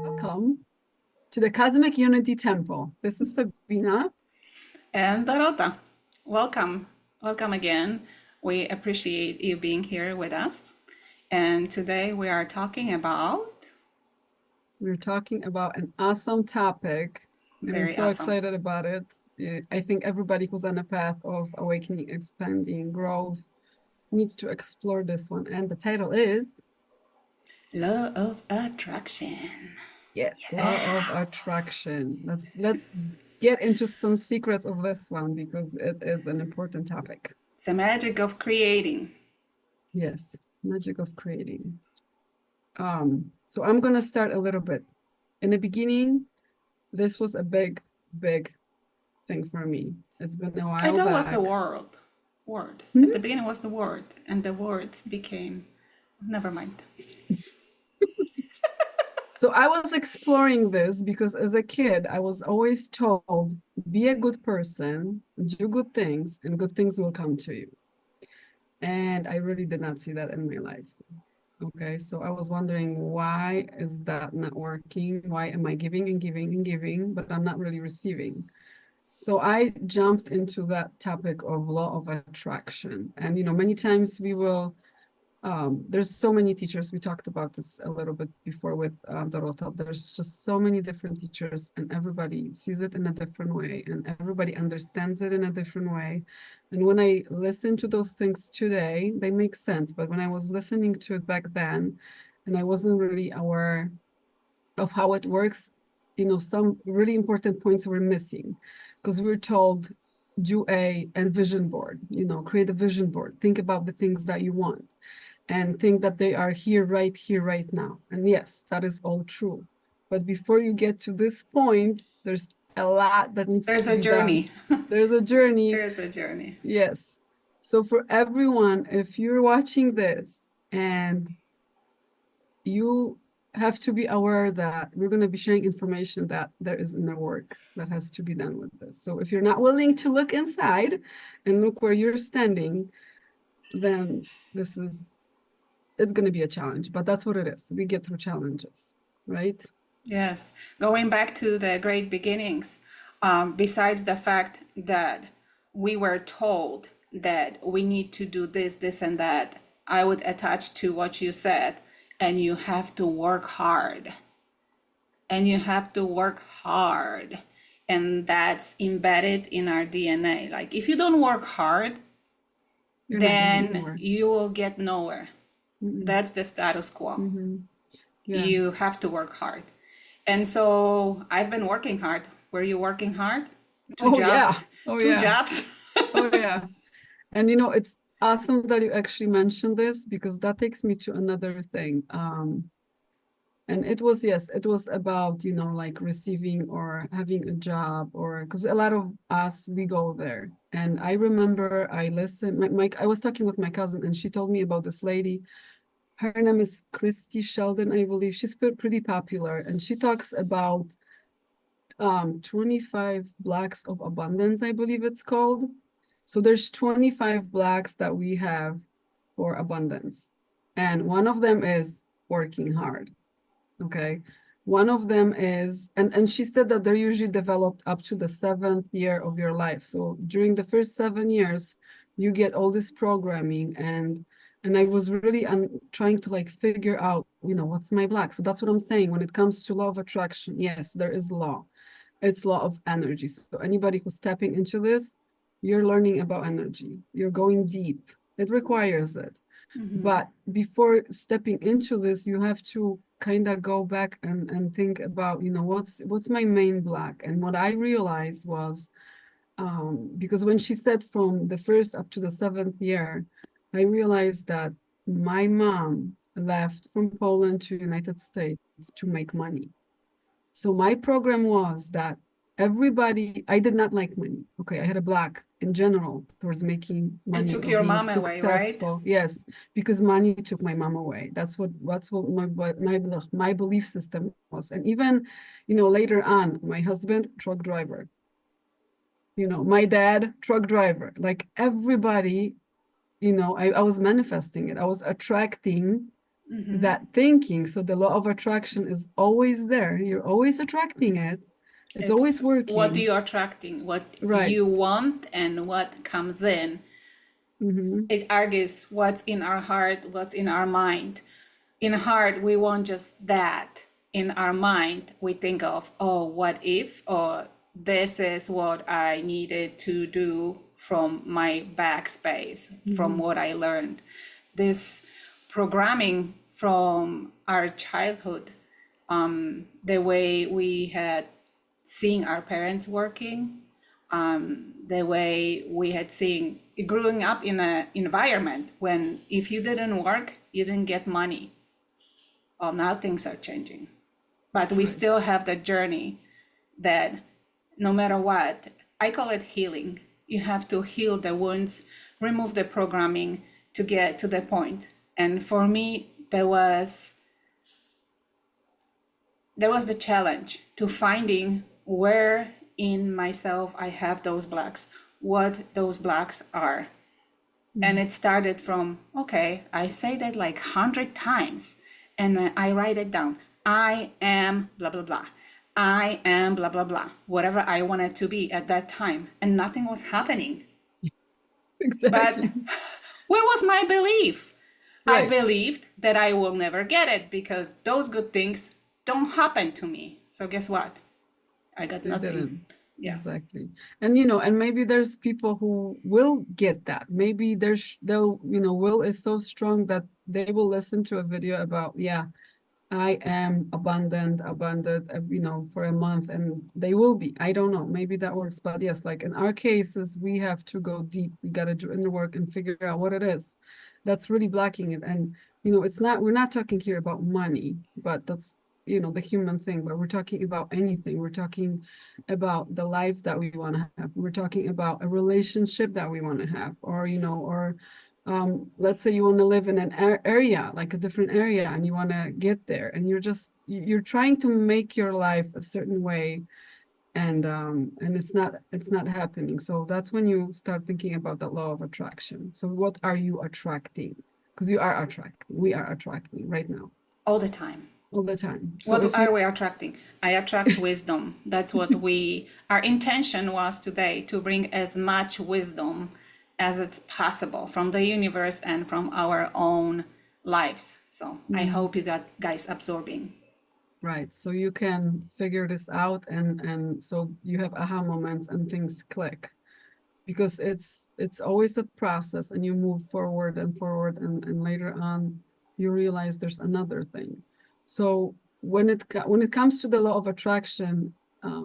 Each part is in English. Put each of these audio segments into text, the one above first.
Welcome to the Cosmic Unity Temple. This is Sabina. And Dorota. Welcome. Welcome again. We appreciate you being here with us. And today we are talking about... We're talking about an awesome topic. And I'm so excited about it. I think everybody who's on a path of awakening, expanding, growth needs to explore this one. And the title is... Law of Attraction. Yes, Law of Attraction. Let's get into some secrets of this one because it is an important topic. It's the magic of creating. Yes, magic of creating. So I'm gonna start a little bit. In the beginning, this was a big thing for me. It's been a while I thought it was back. the word. At the beginning was the word, and the word became, never mind. So I was exploring this because as a kid, I was always told, be a good person, do good things, and good things will come to you. And I really did not see that in my life. Okay, so I was wondering, why is that not working? Why am I giving and giving and giving, but I'm not really receiving? So I jumped into that topic of law of attraction. And, you know, many times we will, there's so many teachers. We talked about this a little bit before with Dorota. There's just so many different teachers and everybody sees it in a different way and everybody understands it in a different way. And when I listen to those things today, they make sense. But when I was listening to it back then, and I wasn't really aware of how it works, you know, some really important points were missing because we were told, do a vision board, you know, create a vision board, think about the things that you want and think that they are here right now. And yes, that is all true. But before you get to this point, there's a lot that needs to be done. There's a journey. There's a journey. Yes. So for everyone, if you're watching this and you have to be aware that we're going to be sharing information that there is inner work that has to be done with this. So if you're not willing to look inside and look where you're standing, then it's going to be a challenge, but that's what it is. We get through challenges, right? Yes. Going back to the great beginnings, besides the fact that we were told that we need to do this, and that, I would attach to what you said, and you have to work hard. And you have to work hard. And that's embedded in our DNA. Like, if you don't work hard, then you will get nowhere. That's the status quo. Yeah. You have to work hard. And so I've been working hard. Were you working hard? Two jobs. Oh yeah. And you know, it's awesome that you actually mentioned this because that takes me to another thing. And it was about, you know, like receiving or having a job, or because a lot of us, we go there. And I remember I listened, I was talking with my cousin and she told me about this lady. Her name is Christy Sheldon, I believe. She's pretty popular. And she talks about 25 blocks of abundance, I believe it's called. So there's 25 blocks that we have for abundance. And one of them is working hard. Okay. One of them is, and she said that they're usually developed up to the 7th year of your life. So during the first 7 years, you get all this programming and I was really trying to like figure out, you know, what's my block. So that's what I'm saying. When it comes to law of attraction, yes, there is law. It's law of energy. So anybody who's stepping into this, you're learning about energy. You're going deep. It requires it. But before stepping into this, you have to kind of go back and think about, you know, what's my main block. And what I realized was, because when she said from the 1st up to the 7th year, I realized that my mom left from Poland to United States to make money. So my program was that everybody, I did not like money. Okay, I had a block in general towards making money. It took your mom away, right? Yes, because money took my mom away. That's what my belief system was. And even, you know, later on, my husband, truck driver. You know, my dad, truck driver. Like everybody You know, I was manifesting it. I was attracting Mm-hmm. that thinking. So the law of attraction is always there. You're always attracting it. It's always It's what working. you're attracting, what Right. you want, and what comes in. Mm-hmm. It argues what's in our heart, what's in our mind. In heart, we want just that. In our mind, we think of, oh, what if, or this is what I needed to do from my backspace, from Mm-hmm. what I learned. This programming from our childhood, the way we had seen our parents working, the way we had seen growing up in an environment when if you didn't work, you didn't get money. Well, now things are changing, but we Right. still have the journey that no matter what, I call it healing. You have to heal the wounds, remove the programming to get to the point. And for me, there was the challenge to finding where in myself I have those blocks, what those blocks are. And Mm-hmm. it started from, okay, I say that like 100 times and I write it down. I am blah, blah, blah. I am blah, blah, blah. Whatever I wanted to be at that time. And nothing was happening. But Exactly. where was my belief? I Right. believed that I will never get it because those good things don't happen to me. So guess what? I got They nothing. didn't. Yeah. Exactly. And you know, and maybe there's people who will get that. Maybe they'll, you know, will is so strong that they will listen to a video about, yeah, I am abundant, you know, for a month, and they will be. I don't know. Maybe that works. But yes, like in our cases, we have to go deep. We got to do inner work and figure out what it is that's really blocking it. And, you know, we're not talking here about money, but that's, you know, the human thing, but we're talking about anything. We're talking about the life that we want to have. We're talking about a relationship that we want to have, or, you know, or let's say you want to live in an area, like a different area, and you want to get there, and you're trying to make your life a certain way, and it's not happening. So that's when you start thinking about the law of attraction. So what are you attracting? Because you are attracting, we are attracting right now, All the time. all the time. So What if you are we attracting? I attract wisdom. That's what our intention was today, to bring as much wisdom as it's possible from the universe and from our own lives. So I mm, hope you got guys absorbing. right, so you can figure this out, and so you have aha moments and things click, because it's always a process, and you move forward and forward, and later on you realize there's another thing. So when it comes to the law of attraction,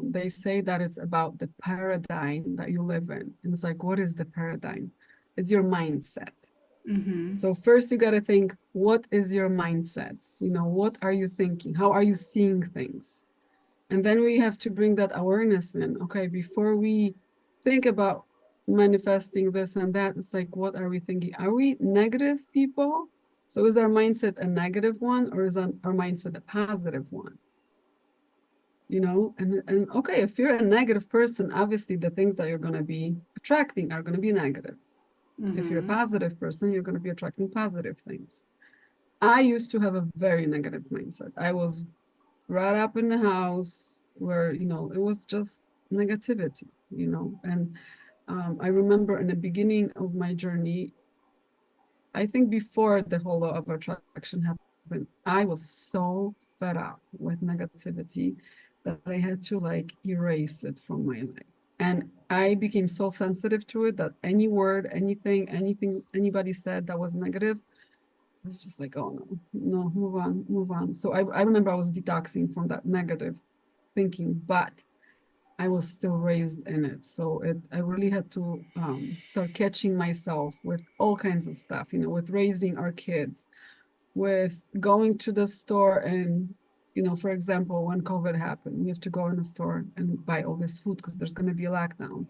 they say that it's about the paradigm that you live in, and it's like, what is the paradigm? It's your mindset. So first you got to think, what is your mindset? You know, what are you thinking? How are you seeing things? And then we have to bring that awareness in. Okay, before we think about manifesting this and that, it's like, what are we thinking? Are we negative people? So is our mindset a negative one, or is our mindset a positive one? You know, and okay, if you're a negative person, obviously the things that you're going to be attracting are going to be negative. If you're a positive person, you're going to be attracting positive things. I used to have a very negative mindset. I was brought up in the house where, you know, it was just negativity, you know. And I remember in the beginning of my journey, I think before the whole law of attraction happened, I was so fed up with negativity that I had to like erase it from my life. And I became so sensitive to it that any word, anything anybody said that was negative, I was just like, oh no, no, move on, move on. So I remember I was detoxing from that negative thinking, but I was still raised in it. So I really had to start catching myself with all kinds of stuff, you know, with raising our kids, with going to the store and, you know, for example, when COVID happened, we have to go in the store and buy all this food because there's going to be a lockdown.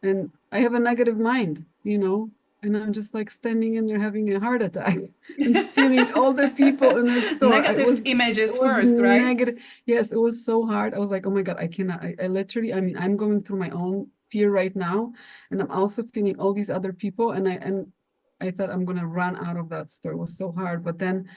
And I have a negative mind, you know, and I'm just like standing in there having a heart attack and feeling all the people in the store. Negative It images was first, right? negative. Yes, it was so hard. I was like, oh my God, I cannot. I literally, I mean, I'm going through my own fear right now. And I'm also feeling all these other people. And I thought I'm gonna run out of that store. It was so hard, but then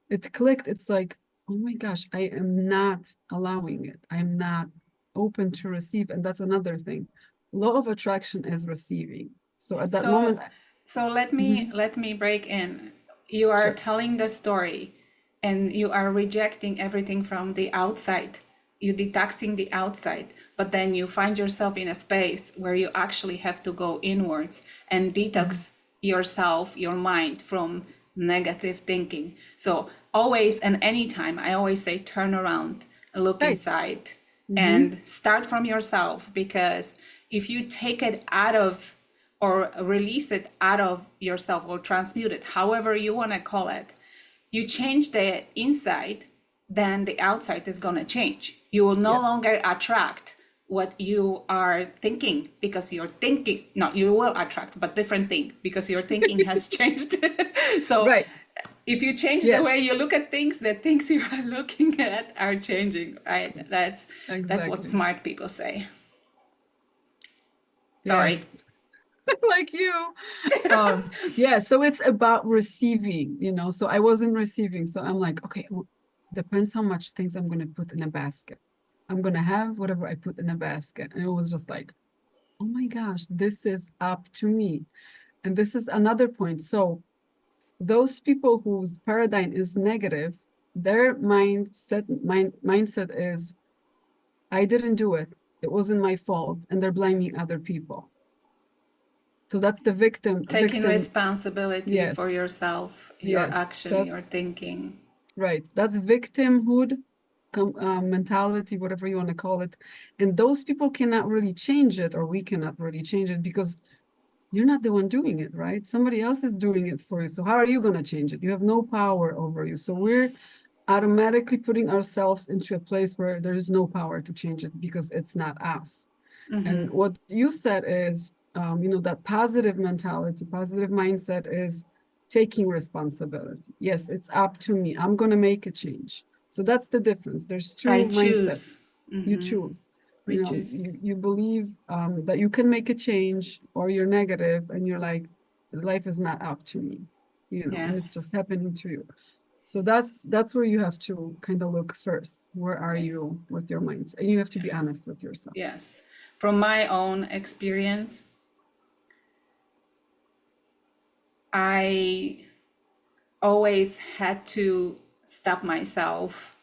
it clicked. It's like, oh my gosh, I am not allowing it. I'm not open to receive. And that's another thing. Law of attraction is receiving. So at that So, moment, so let me mhm, let me break in. You are sure. telling the story, and you are rejecting everything from the outside. You detoxing the outside, but then you find yourself in a space where you actually have to go inwards and Mhm. detox yourself, your mind from negative thinking. So always and anytime, I always say turn around, look Right. inside, Hmm. and start from yourself, because if you take it out of or release it out of yourself or transmute it, however you want to call it, you change the inside, then the outside is going to change. You will no Yes. longer attract what you are thinking, because you're thinking, no, you will attract, but different thing, because your thinking has changed. So Right. if you change the way Yes. you look at things, the things you are looking at are changing, right? That's what Exactly. smart people say. Sorry. Yes. Like you. Yeah, so it's about receiving, So I wasn't receiving. So I'm like, okay, depends how much things I'm gonna put in a basket. I'm gonna have whatever I put in a basket. And it was just like, oh my gosh, this is up to me. And this is another point. So those people whose paradigm is negative, their mindset is, I didn't do it. It wasn't my fault, and they're blaming other people. So that's the Taking victim. responsibility for Yes, yourself, your yes, action, your that's thinking. right. That's victimhood mentality, whatever you want to call it. And those people cannot really change it, or we cannot really change it, because you're not the one doing it, right? Somebody else is doing it for you. So how are you going to change it? You have no power over you. So we're automatically putting ourselves into a place where there is no power to change it because it's not us. And what you said is, that positive mentality, positive mindset is taking responsibility. Yes, it's up to me. I'm going to make a change. So that's the difference. There's I two mindsets. choose. You choose. We choose. You believe that you can make a change, or you're negative and you're like, life is not up to me, and it's Yes. just happening to you. So that's where you have to kind of look first. Where are you with your mindset? And you have to be honest with yourself. Yes. From my own experience, I always had to stop myself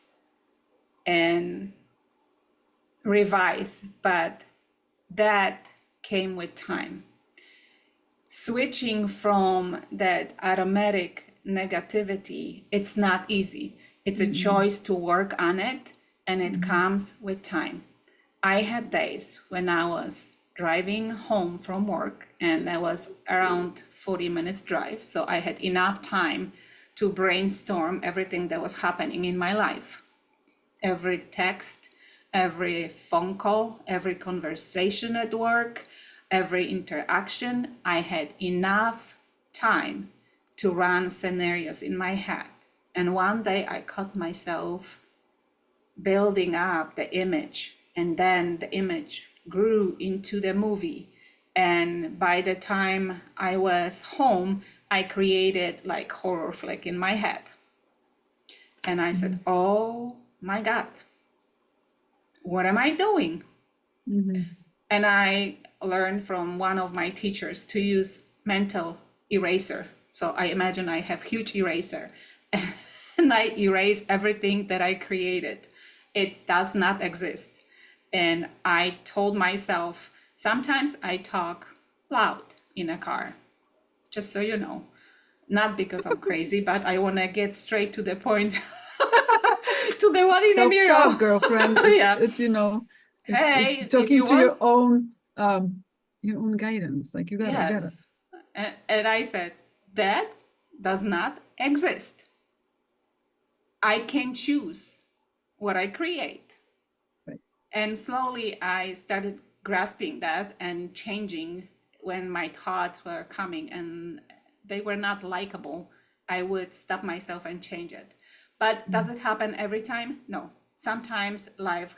and revise, but that came with time. Switching from that automatic negativity, it's not easy. It's a Mm-mm. choice to work on it, and it Mhm. comes with time. I had days when I was driving home from work, and I was around 40 minutes drive. So I had enough time to brainstorm everything that was happening in my life. Every text, every phone call, every conversation at work, every interaction, I had enough time to run scenarios in my head. And one day I caught myself building up the image, and then the image grew into the movie. And by the time I was home, I created like horror flick in my head. And I said, Mhm. oh my God, what am I doing? Mhm. And I learned from one of my teachers to use mental eraser. So I imagine I have huge eraser and I erase everything that I created. It does not exist. And I told myself, sometimes I talk loud in a car, just so you know. Not because I'm crazy, but I want to get straight to the point, to the one in the Self-talk, mirror. girlfriend. Yeah. It's Hey, if talking you to want, your own guidance. Like, you gotta. yes. And I said, that does not exist. I can choose what I create. Right. And slowly I started grasping that and changing when my thoughts were coming and they were not likable. I would stop myself and change it. But does Mm. it happen every time? No. Sometimes life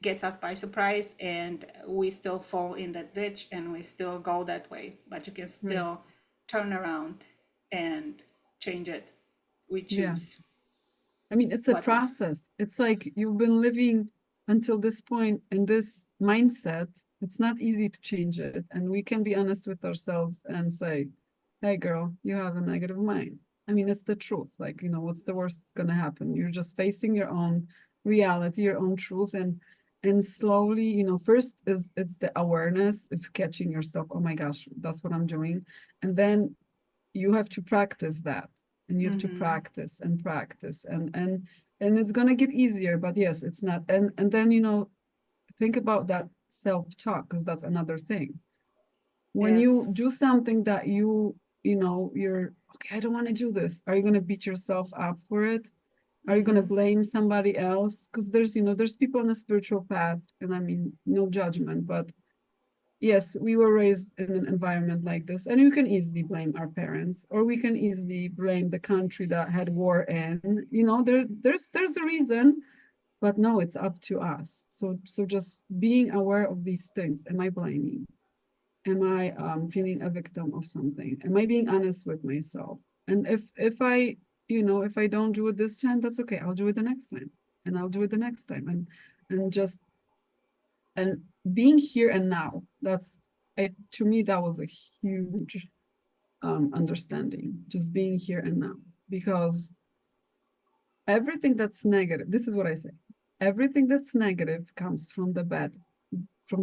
gets us by surprise and we still fall in that ditch and we still go that way. But you can Right. still turn around and change it. We Yeah. choose I mean, it's a what we. process. It's like you've been living until this point in this mindset. It's not easy to change it. And we can be honest with ourselves and say, hey, girl, you have a negative mind. I mean, it's the truth. Like, what's the worst that's going to happen? You're just facing your own reality, your own truth. And slowly, first it's the awareness of catching yourself. Oh my gosh, that's what I'm doing. And then you have to practice that, and you have to practice and practice, and it's going to get easier. But yes, it's not. And then think about that self-talk, because that's another thing. When Yes. you do something that you're okay, I don't want to do this, are you going to beat yourself up for it? Are you going to blame somebody else? Because there's people on a spiritual path, and I mean, no judgment, but yes, we were raised in an environment like this, and we can easily blame our parents, or we can easily blame the country that had war in. There's a reason, but no, it's up to us. So just being aware of these things. Am I blaming? Am I feeling a victim of something? Am I being honest with myself? And if I don't do it this time, that's okay. I'll do it the next time, and I'll do it the next time, and just and being here and now, to me, that was a huge understanding, just being here and now. Because everything that's negative, this is what I say, everything that's negative comes from the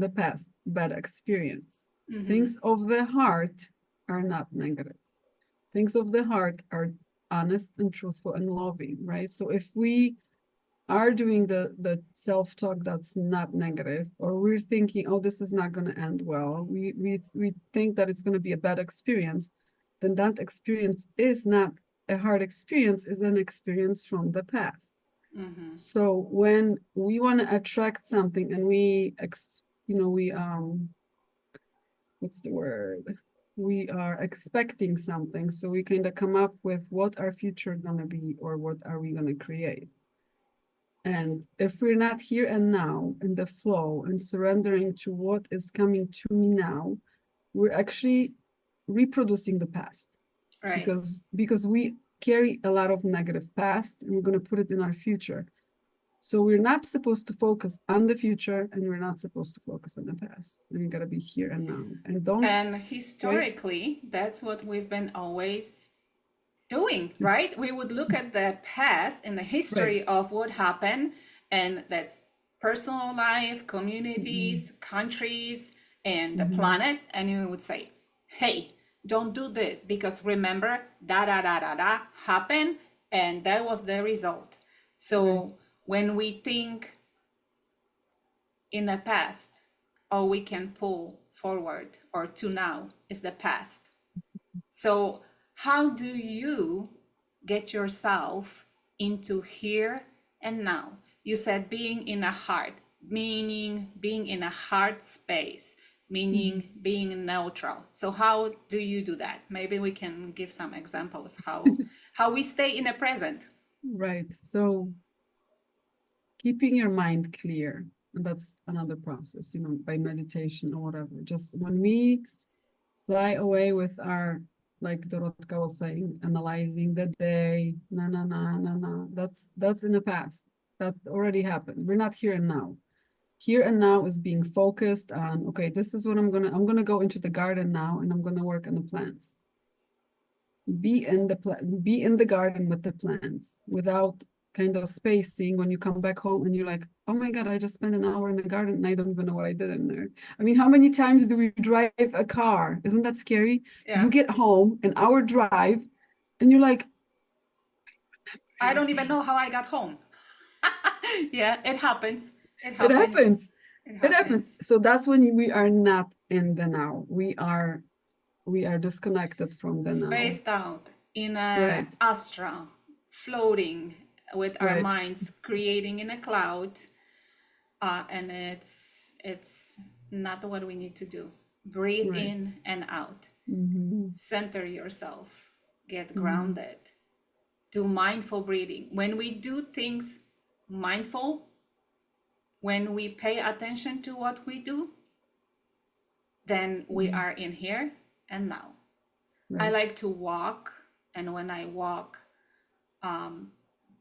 past bad experience. Things of the heart are not negative. Things of the heart are honest and truthful and loving, right? So if we are doing the self-talk that's not negative, or we're thinking, oh, this is not going to end well, we think that it's going to be a bad experience, then that experience is not a hard experience, is an experience from the past. So when we want to attract something, and what's the word, we are expecting something, so we kind of come up with what our future gonna be, or what are we gonna create. And if we're not here and now in the flow and surrendering to what is coming to me now, we're actually reproducing the past, Right. because we carry a lot of negative past, and we're going to put it in our future. So we're not supposed to focus on the future, and we're not supposed to focus on the past. And we got to be here and now, and don't And wait. historically, that's what we've been always doing, right? We would look at the past and the Right. history of what happened, and that's personal life, Mm-hmm. communities, countries, and the Mm-hmm. planet, and we would say, hey, don't do this because remember, da da da da da happened, and that was the result. Right. So when we think in the past, all we can pull forward or to now is the past. So, how do you get yourself into here and now? You said being in a heart, meaning being in a heart space, Mm-hmm. meaning being neutral. So, how do you do that? Maybe we can give some examples how we stay in the present. Right. So keeping your mind clear, and that's another process, by meditation or whatever. Just when we fly away with our, like Dorotka was saying, analyzing the day, na na na na na. That's in the past. That already happened. We're not here and now. Here and now is being focused on, okay, this is what I'm gonna go into the garden now, and I'm gonna work on the plants. Be in the garden with the plants, without kind of spacing when you come back home and you're like, oh my God, I just spent an hour in the garden and I don't even know what I did in there. I mean, how many times do we drive a car? Isn't that scary? Yeah. You get home, an hour drive, and you're like, I don't even know how I got home. Yeah, it happens. It it happens. happens. It It happens. happens. So that's when we are not in the now. We are disconnected from the now. Spaced out in a Right. astral, floating with our Right. minds, creating in a cloud, and it's not what we need to do. Breathe Right. in and out. Mm-hmm. Center yourself. Get Mm-hmm. grounded. Do mindful breathing. When we do things mindful, when we pay attention to what we do, then we Mm-hmm. are in here and now. I Right. like to walk And when I walk um,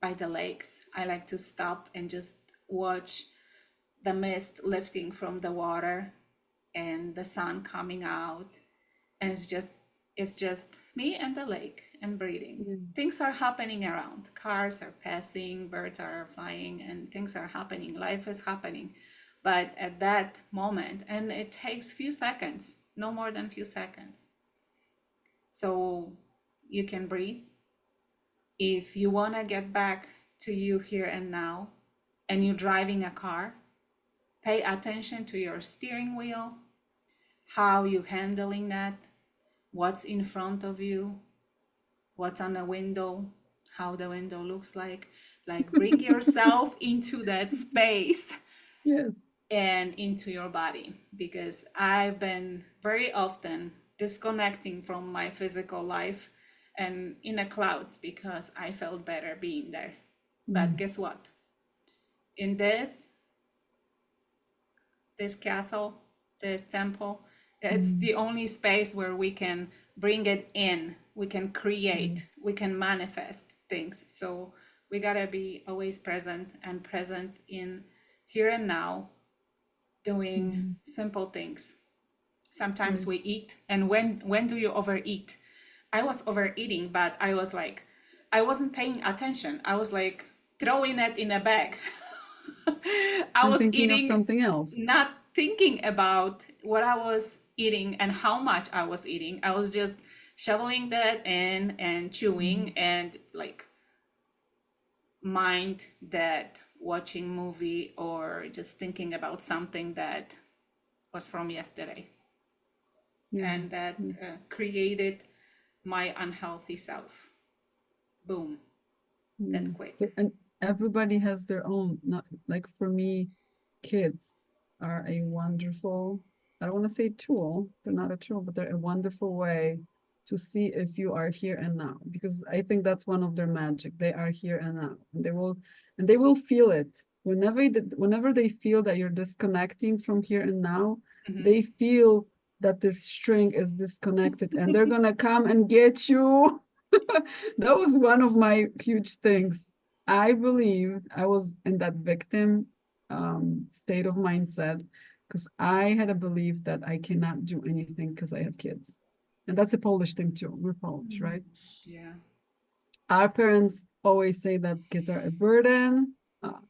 by the lakes, I like to stop and just watch the mist lifting from the water and the sun coming out. And it's just me and the lake and breathing. Yeah. Things are happening around. Cars are passing, birds are flying, and things are happening. Life is happening. But at that moment, and it takes few seconds, no more than few seconds. So you can breathe. If you want to get back to you here and now, and you're driving a car, pay attention to your steering wheel, how you handling that, what's in front of you, what's on the window, how the window looks like. Like bring yourself into that space Yes. and into your body, because I've been very often disconnecting from my physical life and in the clouds because I felt better being there. But guess what? In this castle, this temple, it's the only space where we can bring it in, we can create, we can manifest things. So we gotta be always present and present in here and now, doing simple things. Sometimes Right. we eat, and when do you overeat? I was overeating, but I was like, I wasn't paying attention. I was like throwing it in a bag. I And was thinking of eating, something else. not thinking about what I was eating and how much I was eating. I was just shoveling that in and chewing and like mind that watching movie or just thinking about something that was from yesterday, Yeah. and that created my unhealthy self. Boom, Yeah. that quick. So, and everybody has their own, not like for me, kids are a wonderful, I don't want to say tool, they're not a tool, but they're a wonderful way to see if you are here and now, because I think that's one of their magic. They are here and now, and they will feel it whenever they feel that you're disconnecting from here and now, they feel that this string is disconnected and they're gonna come and get you. That was one of my huge things. I believe I was in that victim state of mindset because I had a belief that I cannot do anything because I have kids. And that's a Polish thing too. We're Polish, right? Yeah. Our parents always say that kids are a burden. Uh,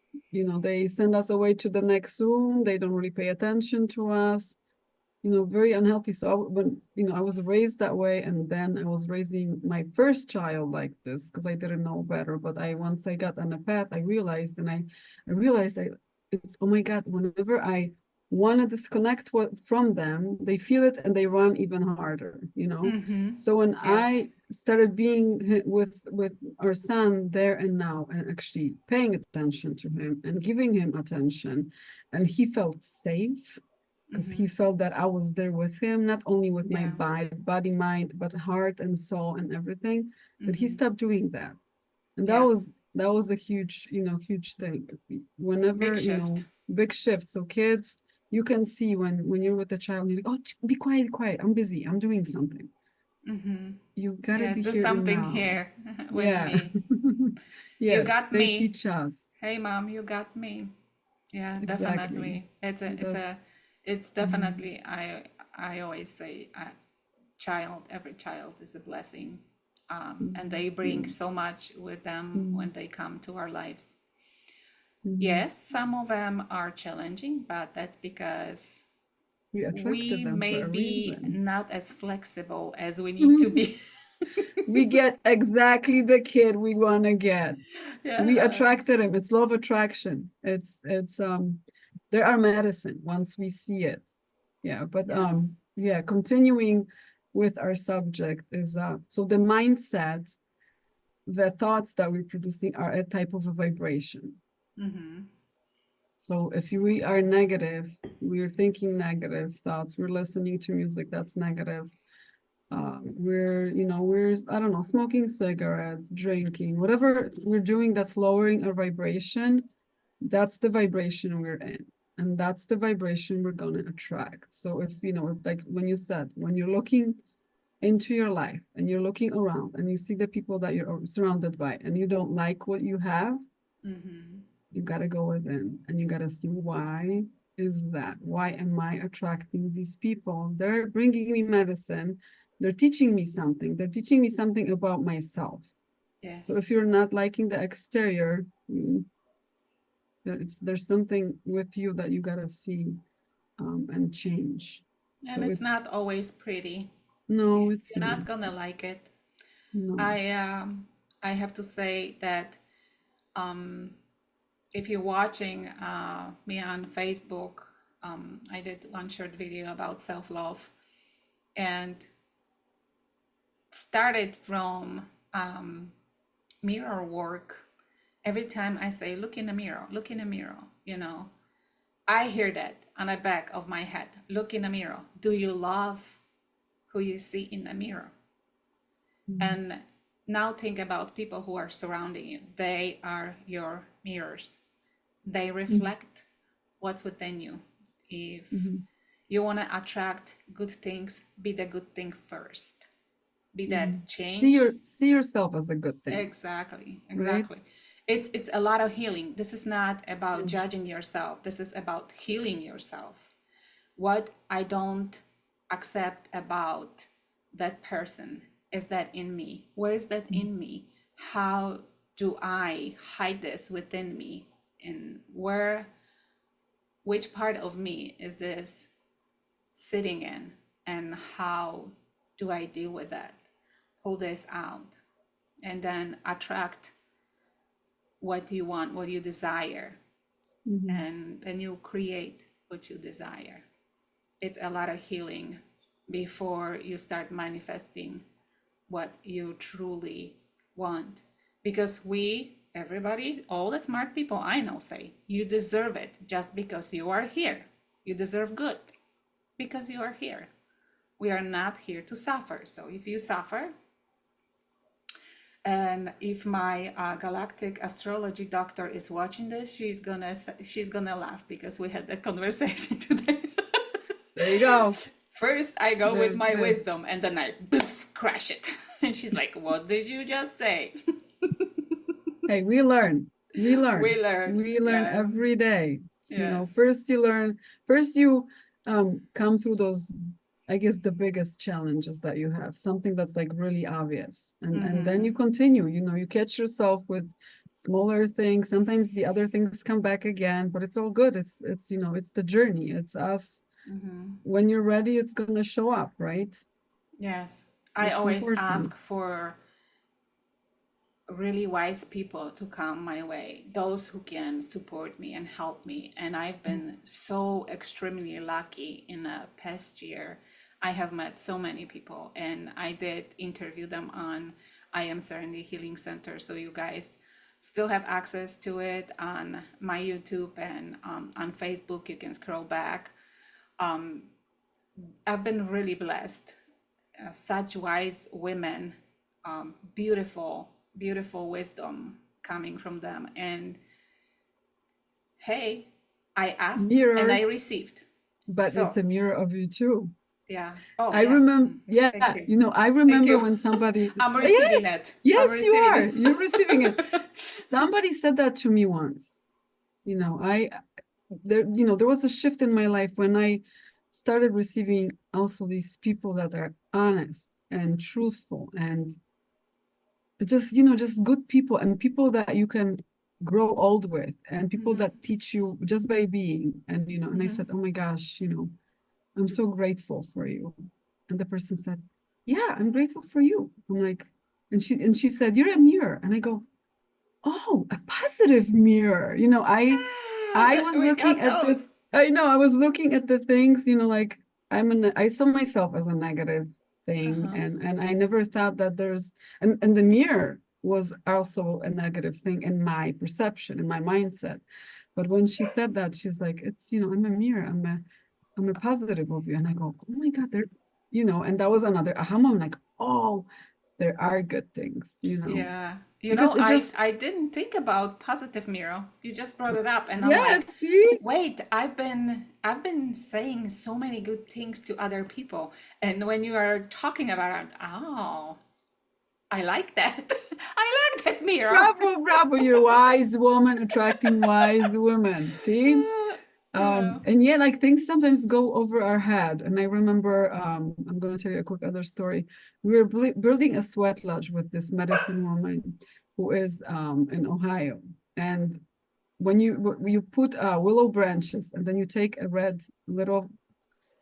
they send us away to the next room. They don't really pay attention to us, very unhealthy. So I was raised that way, and then I was raising my first child like this because I didn't know better. But once I got on a path, I realized, it's, oh my God, whenever I want to disconnect from them, they feel it and they run even harder. So when Yes. I started being with our son there and now, and actually paying attention to him and giving him attention, and he felt safe because he felt that I was there with him, not only with my Yeah. body, mind, but heart and soul and everything, that he stopped doing that. And that Yeah. was that was a huge thing. Big Whenever, shift. big shift. So kids, you can see when you're with a child, you're like, oh, be quiet, quiet. I'm busy. I'm doing something. You gotta Yeah. be Do here and something now. here with Yeah. me. You Yes, got they me. teach us. Hey, mom, you got me. Yeah, Exactly. definitely. That's It's mhm, definitely. I always say, every child is a blessing, and they yeah. bring so much with them Mhm, when they come to our lives. mhm. Yes, some of them are challenging, but that's because We attracted we them for may a be reason. not as flexible as we need to be. We get exactly the kid we want to get. We Yeah. attracted him. It's law of attraction. It's there are medicine once we see it. Yeah, but Yeah. yeah, continuing with our subject is so the mindset, the thoughts that we're producing are a type of a vibration. So if we are negative, we're thinking negative thoughts, we're listening to music that's negative. We're I don't know, smoking cigarettes, drinking, whatever we're doing that's lowering our vibration, that's the vibration we're in, and that's the vibration we're going to attract. So if like when you said, when you're looking into your life and you're looking around and you see the people that you're surrounded by and you don't like what you have, you got to go within and you got to see, why is that? Why am I attracting these people? They're bringing me medicine. They're teaching me something. They're teaching me something about myself. Yes. So if you're not liking the exterior, there's something with you that you got to see and change. And So it's not always pretty. no, it's You're not. not gonna like it. No. I have to say that if you're watching me on Facebook, I did one short video about self-love and started from mirror work. Every time I say, look in the mirror, look in the mirror, you know, I hear that on the back of my head. Look in the mirror. Do you love who you see in the mirror? And now think about people who are surrounding you. They are your mirrors. They reflect what's within you. If you want to attract good things, be the good thing first. Be that change. See yourself as a good thing. Exactly. Right? It's a lot of healing. This is not about judging yourself. This is about healing yourself. What I don't accept about that person is that in me. Where is that in me? How do I hide this within me? And which part of me is this sitting in? And how do I deal with that? Pull this out and then attract what you want, what you desire. And then you create what you desire. It's a lot of healing before you start manifesting what you truly want. Because everybody, all the smart people I know say, you deserve it just because you are here. You deserve good because you are here. We are not here to suffer. So if you suffer, and if my galactic astrology doctor is watching this, she's gonna laugh because we had that conversation today. There you go. First, I go with There's my this. wisdom, and then I crash it. And she's like, "What did you just say?" Hey, we learn. We learn. We learn. We learn Yeah. every day. You know, Yes. first you learn, first you come through those, I guess, the biggest challenges that you have, something that's like really obvious. And then you continue, you know, you catch yourself with smaller things. Sometimes the other things come back again, but it's all good. It's you know, it's the journey. It's us. When you're ready, it's gonna show up, right? Yes. I It's always important. ask for really wise people to come my way, those who can support me and help me. And I've been so extremely lucky in the past year. I have met so many people, and I did interview them on I Am Serenity Healing Center. So you guys still have access to it on my YouTube and on Facebook. You can scroll back. I've been really blessed. Such wise women, beautiful wisdom coming from them. And hey, I asked and I received. But So, it's a mirror of you too. yeah. Oh, I yeah. remember, yeah, Thank you. you know, I remember when somebody, I'm receiving it. yes, I'm you receiving are, it. you're receiving it. Somebody said that to me once. You know, there was a shift in my life when I started receiving also these people that are honest and truthful and just, you know, just good people and people that you can grow old with and people that teach you just by being. And, you know, and I said, oh my gosh, you know, I'm so grateful for you. And the person said, yeah, I'm grateful for you. I'm like, and she said, you're a mirror. And I go, oh, a positive mirror. You know, I was We looking got at those. this, I know, I was looking at the things, you know, like I saw myself as a negative thing. And I never thought that and the mirror was also a negative thing in my perception, in my mindset. But when she said that, she's like, it's, you know, I'm a mirror. I'm a positive of you. And I go, oh my God, you know, and that was another aha moment, like, oh, there are good things, you know, Yeah. because it just, I didn't think about positive mirror. You just brought it up and I'm yeah, like, see, wait, I've been saying so many good things to other people. And when you are talking about it, oh, I like that. I like that mirror. bravo, bravo, you're a wise woman attracting wise women. See? Yeah. And yeah, like things sometimes go over our head. And I remember, I'm going to tell you a quick other story. We were building a sweat lodge with this medicine woman who is in Ohio. And when you put willow branches and then you take a red little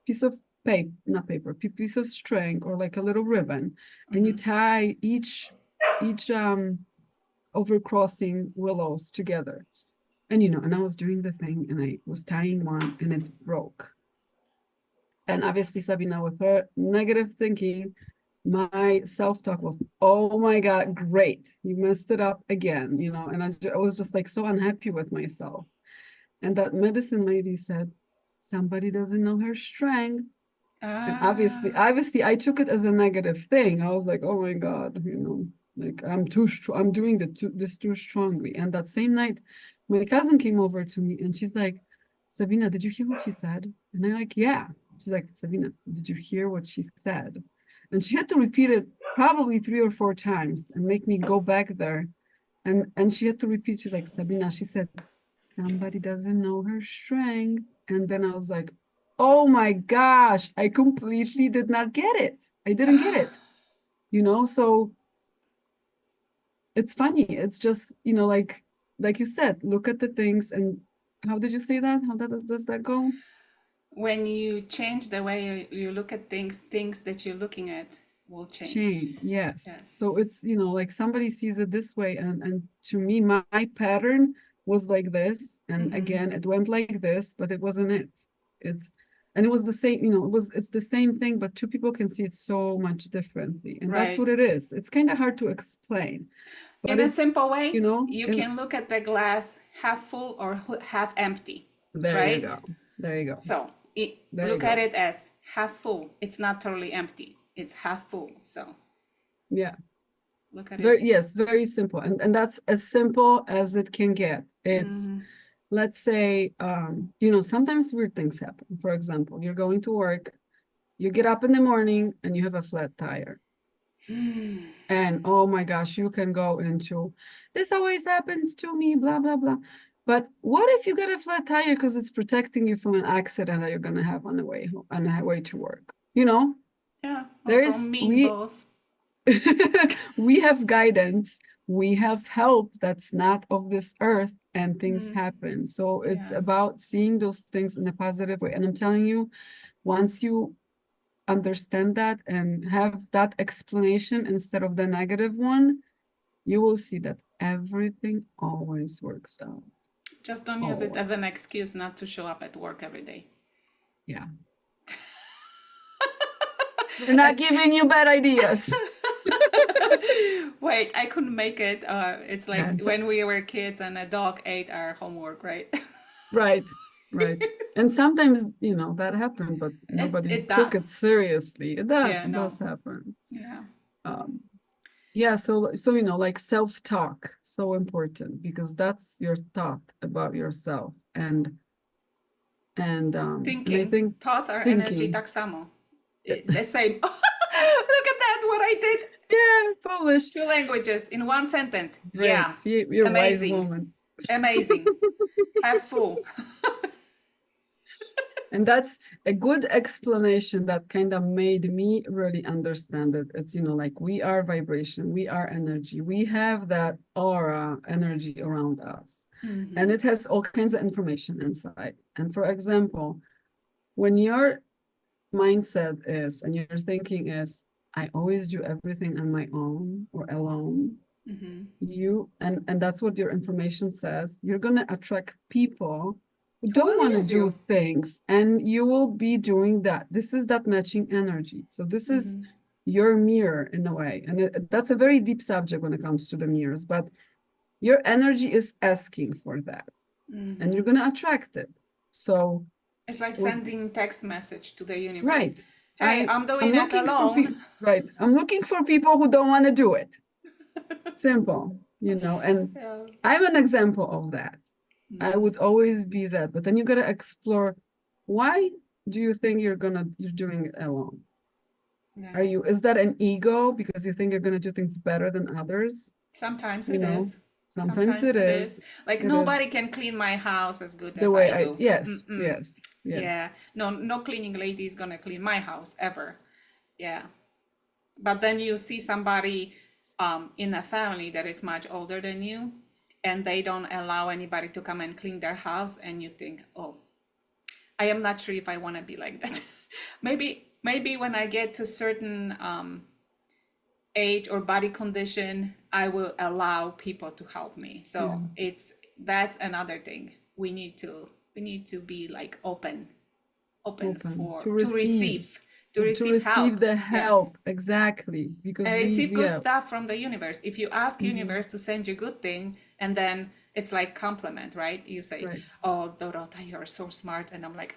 piece of paper, not paper, piece of string or like a little ribbon, and you tie each overcrossing willows together. And and I was doing the thing and I was tying one and it broke. And obviously Sabina, with her negative thinking, my self-talk was, oh my God, great. You messed it up again, and I was just like so unhappy with myself. And that medicine lady said, somebody doesn't know her strength. And obviously, Ah, obviously, I took it as a negative thing. I was like, oh my God, like I'm too strong. I'm doing this too strongly. And that same night, my cousin came over to me and she's like, Sabina, did you hear what she said? And I'm like, yeah. She's like, Sabina, did you hear what she said? And she had to repeat it probably 3 or 4 times and make me go back there. And she had to repeat, she's like, Sabina, she said, somebody doesn't know her strength. And then I was like, oh my gosh, I completely did not get it. I didn't get it, so it's funny. It's just, like you said, look at the things and how did you say that? How does that go? when you change the way you look at things, things that you're looking at will change. Change, yes. So Yes. it's, like somebody sees it this way, and to me, my pattern was like this, and again, it went like this, but it wasn't it. It and it was the same, it's the same thing, but two people can see it so much differently, and that's what Right. it is. It's kind of hard to explain, but In a it's, simple way, you in can look at the glass half full or half empty, there you right? go, there you go, So there you look at go. it as half full. It's not totally empty. It's half full. So Yeah. look at Very, it. yes, very simple. And that's as simple as it can get. It's, let's say, sometimes weird things happen. For example, you're going to work, you get up in the morning and you have a flat tire. And oh my gosh, you can go into, this always happens to me, blah, blah, blah. But what if you get a flat tire because it's protecting you from an accident that you're going to have on the way home, on the way to work? Yeah, or There's, from we, meatballs. we have guidance, we have help that's not of this earth, and things happen. So it's Yeah. about seeing those things in a positive way. And I'm telling you, once you understand that and have that explanation instead of the negative one, you will see that everything always works out. Just don't use it Always. as an excuse not to show up at work every day. Yeah. We're not giving you bad ideas. Wait, I couldn't make it. It's like Yeah, when we were kids and a dog ate our homework, right? right, right. And sometimes, that happened, but It nobody it took it does. seriously. It Yeah, does no. happen. Yeah. Um, yeah, so like self-talk, so important because that's your thought about yourself. And I Thinking. think Thoughts are energy thinking, tak samo. The same. Look at that, what I did. yeah, Polish, 2 languages in one sentence. great. Yeah. See, you're a wise Amazing. woman. Amazing. Have full. And that's a good explanation that kind of made me really understand it. It's, like we are vibration, we are energy, we have that aura energy around us. And it has all kinds of information inside. And for example, when your mindset is and your thinking is, I always do everything on my own or alone, and that's what your information says, you're going to attract people who Who don't will want to use do you? things, and you will be doing that. This is that matching energy. So this is your mirror in a way, and that's a very deep subject when it comes to the mirrors, but your energy is asking for that, and you're going to attract it. So It's like what, sending text message to the universe. right, Hey, I'm I'm doing it looking for people, alone. right? I'm looking for people who don't want to do it. Simple, and Yeah. I'm an example of that. I Mm, would always be that, but then you gotta explore, why do you think you're doing it alone? yeah. Is that an ego because you think you're gonna do things better than others? Sometimes You it know, is. sometimes Sometimes it it is. is. Like It is nobody can clean my house as good the as way I do. yes, Mm-mm. yes, yes. Yeah. No, no cleaning lady is gonna clean my house ever. Yeah. But then you see somebody in a family that is much older than you, and they don't allow anybody to come and clean their house, and you think, oh, I am not sure if I want to be like that. Maybe when I get to certain age or body condition, I will allow people to help me. Yeah. So that's another thing. We need to be like open Open for to to receive, receive to receive receive help. the Yes. help, exactly, because And we receive good yeah. stuff from the universe. If you ask Mhm. universe to send you good thing, and then it's like compliment, right? You say, Right. "Oh, Dorota, you're so smart," and I'm like,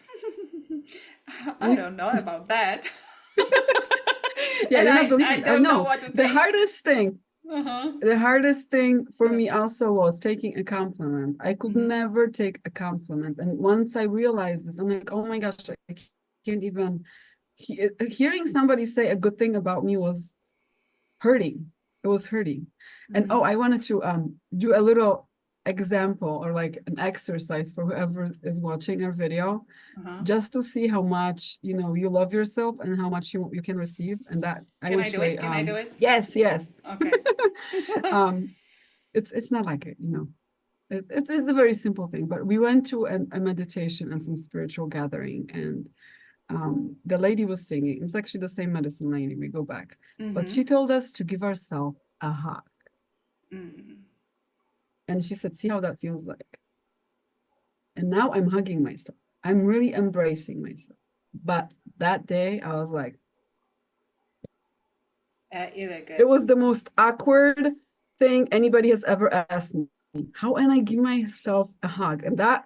I Yeah, don't know about that, and you're not I believing. I don't know know what to the take. hardest thing. Uh-huh. The hardest thing for Yeah. me also was taking a compliment. I could Mm-hmm. never take a compliment. And once I realized this, I'm like, oh my gosh, I can't even. Hearing somebody say a good thing about me was hurting. It was hurting. And Mm-hmm. I wanted to do a little example or like an exercise for whoever is watching our video, Uh-huh. just to see how much you love yourself and how much you can receive. And that I Can went I do to a it? Can I do it? yes, yes. Okay. um it's not like it's a very simple thing, but we went to a meditation and some spiritual gathering, and the lady was singing. It's actually the same medicine lady. We go back, but Mm-hmm. she told us to give ourselves a hug, Mm. and she said, see how that feels like. And now I'm hugging myself. I'm really embracing myself. But that day I was like, Either it good. was the most awkward thing anybody has ever asked me. How can I give myself a hug? And that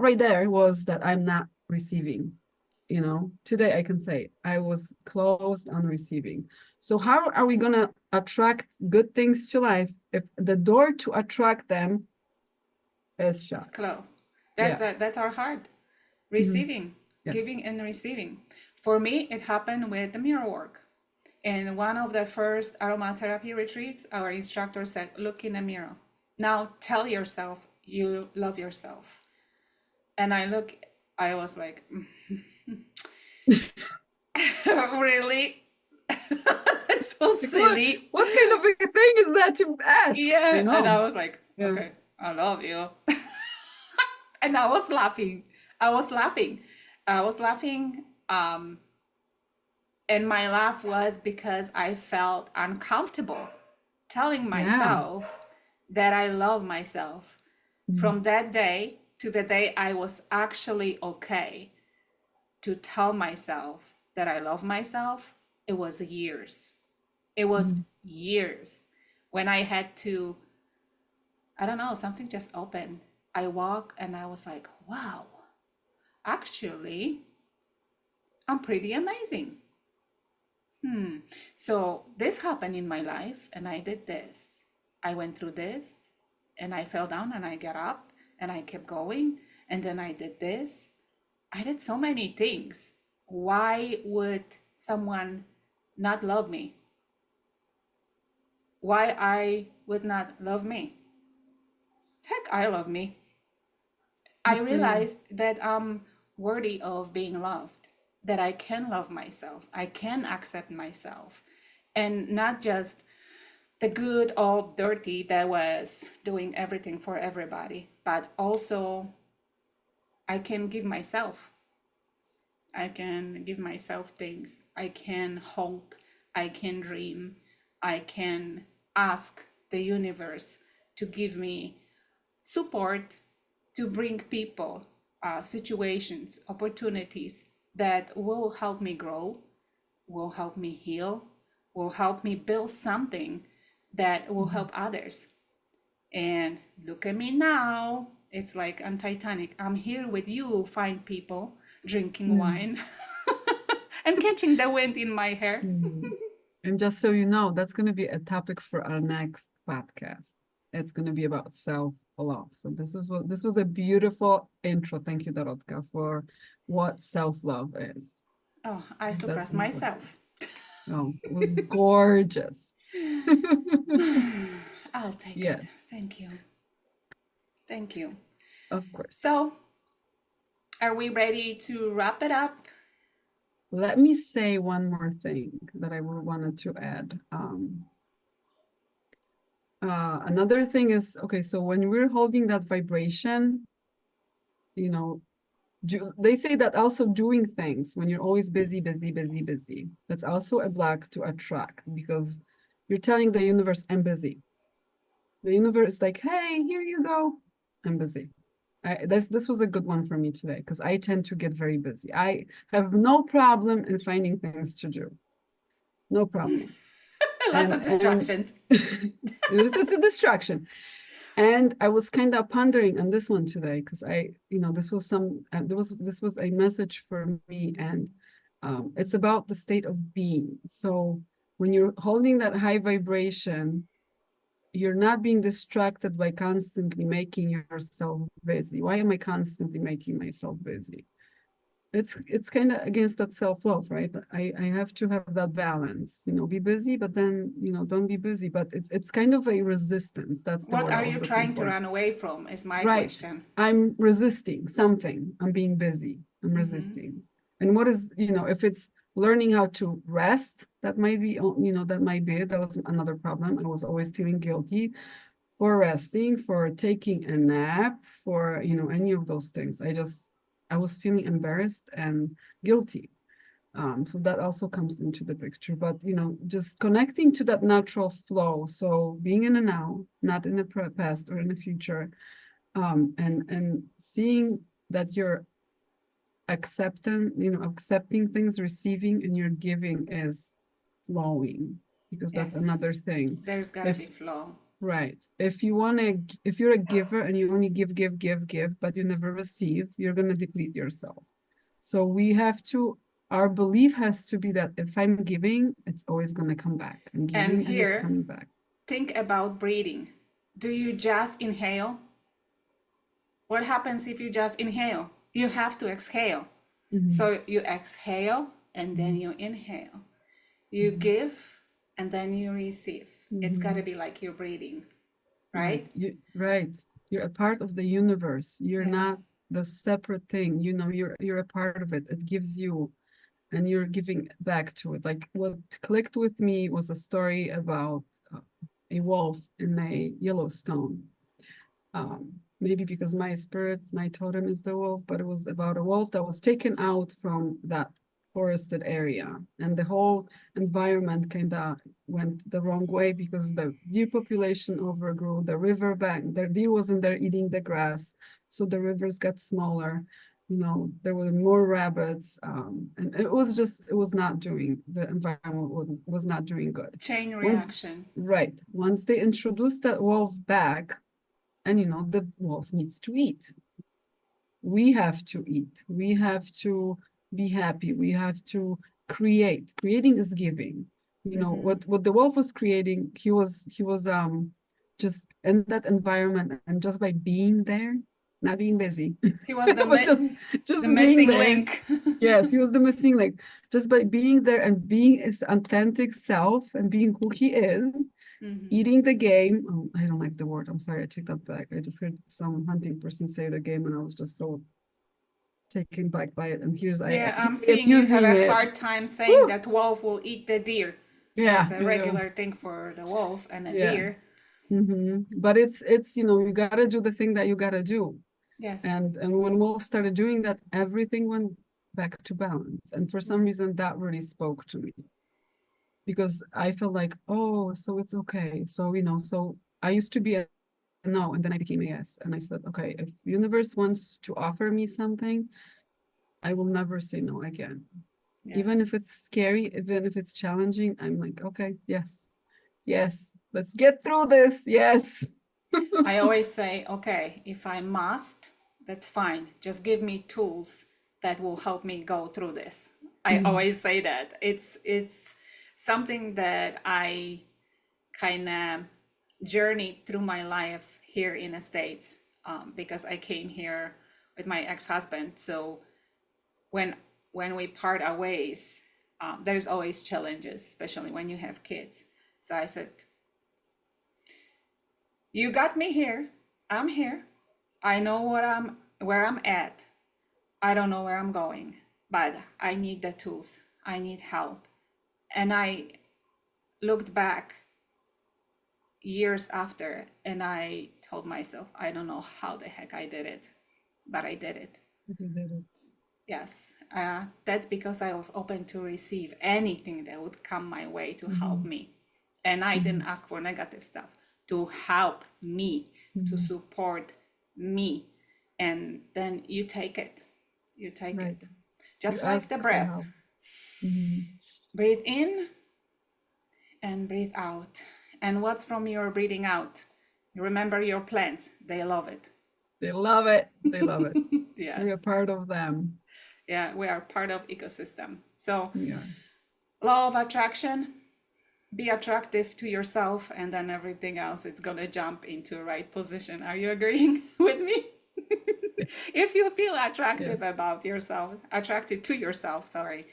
right there was that I'm not receiving. Today I can say I was closed on receiving. So how are we gonna attract good things to life if the door to attract them is It's shut? close. Yeah. That's our heart. Mhm. Receiving, Yes. giving and receiving. For me, it happened with the mirror work. In one of the first aromatherapy retreats, our instructor said, look in the mirror. Now tell yourself you love yourself. And I was like, really? That's so Like, silly. what kind of a thing is that to ask? Yeah. And I was like, Yeah. okay, I love you. And I was laughing. I was laughing. I was laughing. And my laugh was because I felt uncomfortable telling Yeah. myself that I love myself. Mhm. From that day to the day I was actually okay to tell myself that I love myself, it was years. It was Mhm. years when I had to, I don't know, something just opened. I walked and I was like, wow, actually, I'm pretty amazing. So this happened in my life, and I did this. I went through this, and I fell down, and I got up, and I kept going, and then I did this. I did so many things. Why would someone not love me? Why I would not love me? Heck, I love me. I Good for you. realized that I'm worthy of being loved, that I can love myself, I can accept myself, and not just the good old dirty that was doing everything for everybody, but also I can give myself. I can give myself things. I can hope. I can dream. I can ask the universe to give me support to bring people, situations, opportunities that will help me grow, will help me heal, will help me build something that will Mhm. help others. And look at me now. It's like on Titanic. I'm here with you, fine people, drinking Mm. wine. and catching the wind in my hair. Mhm. And just so you know, that's going to be a topic for our next podcast. It's going to be about self-love. So this was a beautiful intro. Thank you, Dorotka, for what self-love is. Oh, I That's surprised important. myself. Oh, it was gorgeous. I'll take it. Yes, Thank you. Thank you. of course. So, are we ready to wrap it up? Let me say one more thing that I wanted to add. Another thing is, okay, so when we're holding that vibration, you know, they say that also doing things when you're always busy, busy, busy, busy, that's also a block to attract, because you're telling the universe, I'm busy. The universe is like, hey, here you go. I'm busy. This was a good one for me today, because I tend to get very busy. I have no problem in finding things to do. No problem. Lots of And distractions. it's a distraction. And I was kind of pondering on this one today, because this was this was a message for me, and it's about the state of being. So when you're holding that high vibration, you're not being distracted by constantly making yourself busy. Why am I constantly making myself busy? It's kind of against that self-love, right? I have to have that balance, be busy, but then, don't be busy. But it's kind of a resistance. That's the What word I are was you looking trying to for. run away from is my Right. question. I'm resisting something. I'm being busy. I'm resisting. And what is, if it's learning how to rest, that might be, that might be it. That was another problem. I was always feeling guilty for resting, for taking a nap, for, any of those things. I was feeling embarrassed and guilty. So that also comes into the picture. But, just connecting to that natural flow. So being in the now, not in the past or in the future, and seeing that you're accepting things, receiving, and your giving is flowing, because that's Yes, another thing. there's gotta be flow. Right. If you're a giver and you only give, give, give, give, but you never receive, you're going to deplete yourself. So our belief has to be that if I'm giving, it's always going to come back. I'm And giving and it's here, coming back. think about breathing. Do you just inhale? What happens if you just inhale? You have to exhale. So you exhale and then you inhale. You give and then you receive. It's got to be like you're breathing, right? Right. You're a part of the universe. You're not Yes. the separate thing. You're a part of it. It gives you, and you're giving back to it. Like what clicked with me was a story about a wolf in a Yellowstone. Maybe because my totem is the wolf, but it was about a wolf that was taken out from that forested area, and the whole environment kind of went the wrong way because the deer population overgrew the riverbank. The deer wasn't there eating the grass, so the rivers got smaller. There were more rabbits, and it was not doing, the environment was not doing good. Chain Once, reaction. right, once they introduced that wolf back, and the wolf needs to eat. We have to eat. We have to be happy. We have to create. Creating is giving. What the wolf was creating, he was just in that environment, and just by being there, not being busy, He was but just the being missing there. link. Yes, he was the missing link. Just by being there and being his authentic self and being who he is, eating the game. Oh, I don't like the word. I'm sorry, I take that back. I just heard some hunting person say the game, and I was just so taken back by it. And Yeah, I'm here I am seeing you have using a it. hard time saying Woo! that wolf will eat the deer. That's Yeah, a you do. regular thing for the wolf and a Yeah. deer. But it's you gotta do the thing that you gotta do. Yes. And when Wolf started doing that, everything went back to balance. And for some reason, that really spoke to me, because I felt like, oh, so it's okay. So so I used to be a no, and then I became a yes. And I said, okay, if universe wants to offer me something, I will never say no again. Even Yes. if it's scary, even if it's challenging, I'm like, okay, yes, yes, let's get through this. Yes. I always say, okay, if I must, that's fine. Just give me tools that will help me go through this. I always say that. It's something that I kind of journeyed through my life here in the States, because I came here with my ex-husband. So when we part our ways, there's always challenges, especially when you have kids. So I said, you got me here. I'm here. I know where I'm at. I don't know where I'm going, but I need the tools. I need help. And I looked back years after and I told myself, I don't know how the heck I did it, but I did it. You did it. Yes, that's because I was open to receive anything that would come my way to help me. And I didn't ask for negative stuff, to help me, to support me. And then you take it. You take Right. it. Just You like ask the for breath. help. Breathe in and breathe out. And what's from your breathing out? Remember your plants. They love it. They love it. They love it. Yes. We are part of them. Yeah, we are part of ecosystem. So We are. law of attraction, be attractive to yourself, and then everything else, it's gonna jump into the right position. Are you agreeing with me? If you feel attractive Yes. about yourself, attracted to yourself, sorry,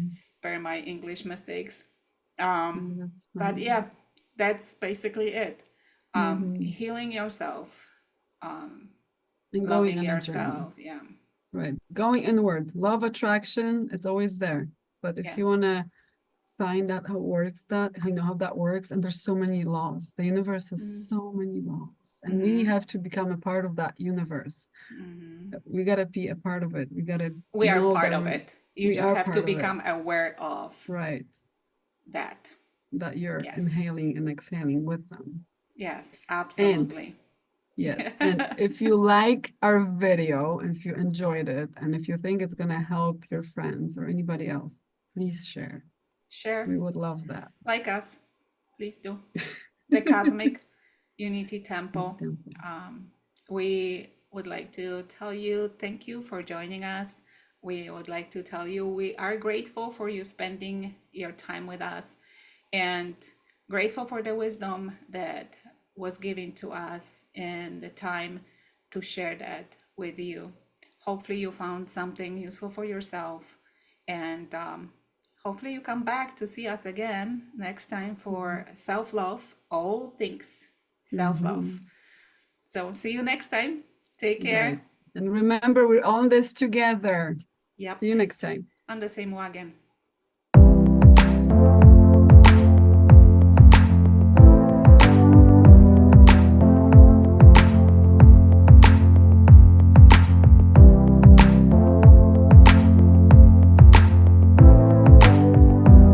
spare my English mistakes. That's But fine. yeah, that's basically it. Healing yourself, And going loving on a journey. yourself. Yeah. Right. Going inward. Love attraction, it's always there. But if you Yes. want to find out how it works, how that works, and there's so many laws. The universe has so many laws. And we have to become a part of that universe. We gotta be a part of it. We gotta We are know part that of it. You we just are have to part of it. become aware of Right. that. That you're Yes. inhaling and exhaling with them. Yes, absolutely. Yes, and if you like our video, and if you enjoyed it, and if you think it's gonna help your friends or anybody else, please share. Share, We would love that. like us, please do. The Cosmic Unity Temple. We would like to tell you thank you for joining us. We would like to tell you we are grateful for you spending your time with us, and grateful for the wisdom that was given to us and the time to share that with you. Hopefully you found something useful for yourself, and hopefully you come back to see us again next time for self-love, all things self-love. So see you next time. Take care. Right. And remember, we're on this together. Yep. See you next time. On the same wagon.